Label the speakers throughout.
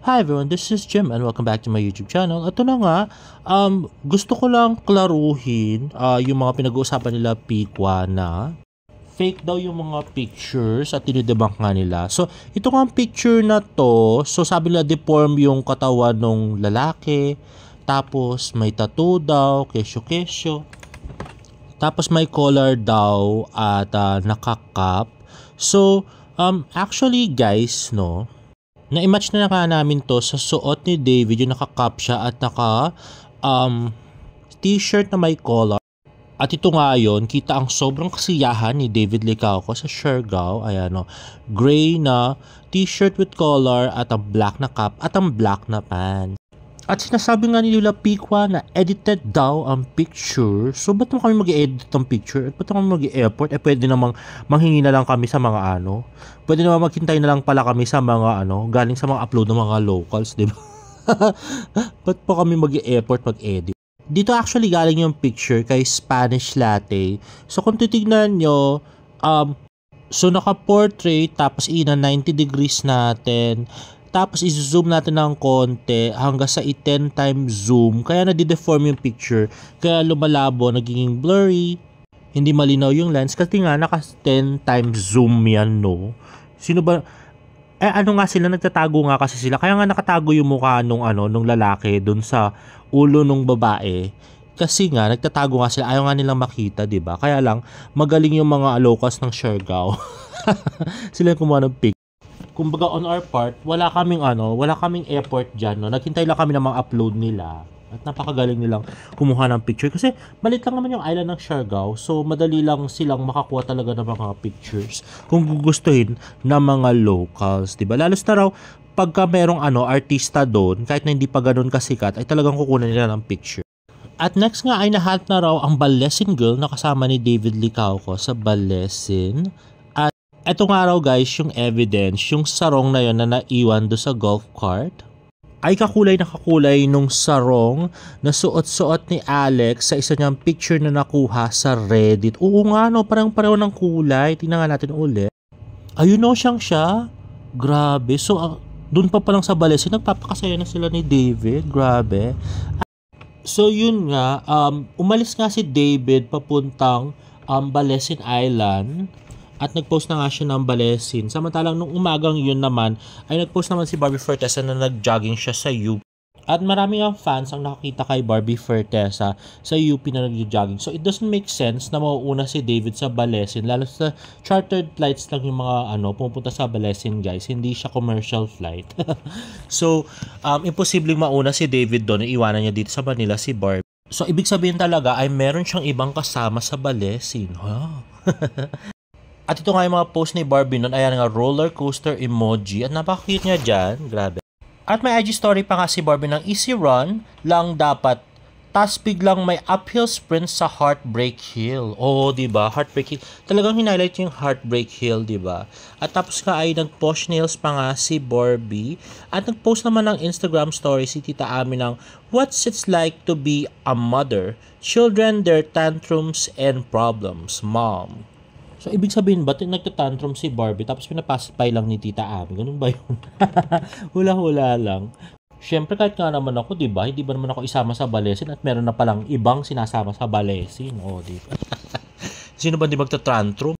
Speaker 1: Hi everyone, this is Jim and welcome back to my YouTube channel. Ito na nga, gusto ko lang klaruhin yung mga pinag-uusapan nila Pikwa na fake daw yung mga pictures at dinidebunk nga nila. So, ito nga ang picture na to, so sabi nila deform yung katawan ng lalaki, tapos may tattoo daw, kesyo-kesyo, tapos may collar daw at nakakap. So, actually guys, no, na-match na nga namin to sa suot ni David, yung naka-cap siya at naka t-shirt na may collar. At ito nga yun, kita ang sobrang kasiyahan ni David Licauco sa Siargao. Ayan o, gray na t-shirt with collar at ang black na cap at ang black na pants. At sinasabi nga ni Lola Pikwa na edited daw ang picture. So, ba't mo kami mag-edit ng picture? At ba't mo kami mag-e-effort? Pwede namang manghingi na lang kami sa mga Pwede namang maghintay na lang pala kami sa mga galing sa mga upload ng mga locals, di ba? Ba't po kami mag-e-effort mag-edit? Dito actually galing yung picture kay Spanish Latte. So, kung titignan nyo, so naka-portrait, tapos ina 90 degrees natin. Tapos i-zoom natin ng konti hanggang sa 10 times zoom. Kaya nadideform yung picture. Kaya lumalabo, nagiging blurry. Hindi malinaw yung lens. Kasi nga naka 10 times zoom yan, no? Sino ba? Ano nga sila? Nagtatago nga kasi sila. Kaya nga nakatago yung mukha nung lalaki dun sa ulo nung babae. Kasi nga nagtatago nga sila. Ayaw nga nilang makita, diba? Kaya lang magaling yung mga locals ng Siargao. Sila yung kumuha ng picture. Kumbaga on our part, wala kaming effort dyan, no? Naghintay lang kami ng mga upload nila. At napakagaling nilang kumuha ng picture. Kasi malit lang naman yung island ng Siargao. So madali lang silang makakuha talaga ng mga pictures. Kung gugustuhin ng mga locals, diba? Lalo na raw, pagka merong artista doon, kahit na hindi pa ganun kasikat, ay talagang kukunan nila ng picture. At next nga ay nahat na raw ang Balesin girl na kasama ni David Licauco sa Balesin. Ito nga raw guys, yung evidence, yung sarong na yun na naiwan do sa golf cart, ay kakulay na kakulay nung sarong na suot-suot ni Alex sa isa niyang picture na nakuha sa Reddit. Oo nga no, parang pareho ng kulay. Tingnan nga natin ulit. Ayun no, siyang siya. Grabe. So, dun pa palang sa Balesin, nagpapakasaya na sila ni David. Grabe. So, yun nga, umalis nga si David papuntang Balesin Island. At nag-post na nga siya ng Balesin. Samantalang nung umagang yun naman, ay nag-post naman si Barbie Fortesa na nag-jogging siya sa UP. At marami ang fans ang nakakita kay Barbie Fortesa sa UP na nag-jogging. So it doesn't make sense na mauuna si David sa Balesin. Lalo sa chartered flights lang yung mga pumunta sa Balesin guys. Hindi siya commercial flight. So imposibleng mauna si David doon. Iwanan niya dito sa Manila si Barbie. So ibig sabihin talaga ay meron siyang ibang kasama sa Balesin. Huh? At ito nga yung mga post ni Barbie nun, ayan nga, roller coaster emoji. At napaka-cute niya dyan, grabe. At may IG story pa nga si Barbie ng easy run lang dapat, tas biglang may uphill sprint sa Heartbreak Hill. Oo, diba? Heartbreak Hill. Talagang hinighlight yung Heartbreak Hill, diba? At tapos nga ay nag-post nails pa nga si Barbie. At nag-post naman ng Instagram story si Tita Ami ng what's it's like to be a mother, children, their tantrums and problems, mom. So, ibig sabihin ba, nagtatantrum si Barbie tapos pinapasipay lang ni Tita Ami? Ganun ba yun? Hula-hula lang. Siyempre, kahit nga naman ako, diba? Hindi ba naman ako isama sa Balesin at meron na palang ibang sinasama sa Balesin? O, diba? Sino ba di magtatantrum?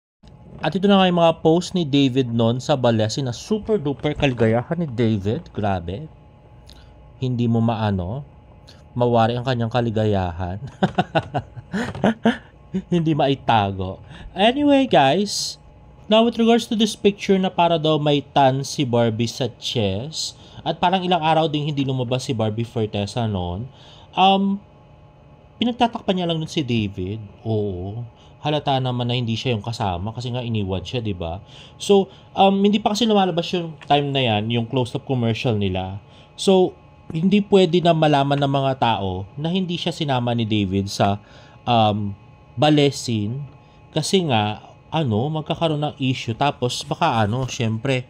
Speaker 1: At ito na nga yung mga post ni David noon sa Balesin na super duper kaligayahan ni David. Grabe. Hindi mo mawari ang kanyang kaligayahan. Hindi maitago. Anyway guys, now with regards to this picture na para daw may tan si Barbie sa chest at parang ilang araw din hindi lumabas si Barbie Fortesa noon, pinagtatakpan niya lang nun si David. Oo, halata naman na hindi siya yung kasama kasi nga iniwan siya, diba? So, hindi pa kasi lumalabas yung time na yan, yung close-up commercial nila. So, hindi pwede na malaman ng mga tao na hindi siya sinama ni David sa Balesin kasi nga magkakaroon ng issue tapos baka syempre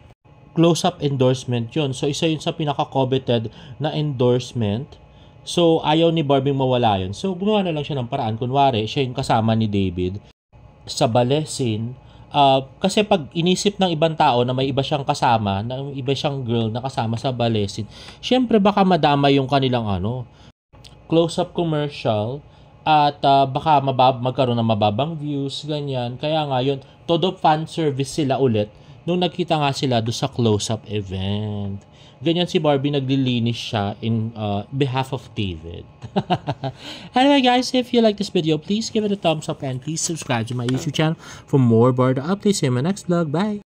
Speaker 1: close-up endorsement yon. So isa yun sa pinaka-coveted na endorsement. So ayaw ni Barbie mawala yun. So gumawa na lang siya ng paraan. Kunwari siya yung kasama ni David sa Balesin Kasi pag inisip ng ibang tao na may iba siyang kasama, na may iba siyang girl na kasama sa ballet scene, syempre baka madama yung kanilang close-up commercial at baka magkaroon ng mababang views, ganyan. Kaya nga yun, todo fan service sila ulit nung nagkita nga sila do sa close-up event. Ganyan si Barbie, naglilinis siya in behalf of David. Anyway guys, if you like this video, please give it a thumbs up and please subscribe to my YouTube channel for more Barda updates. See you in my next vlog. Bye!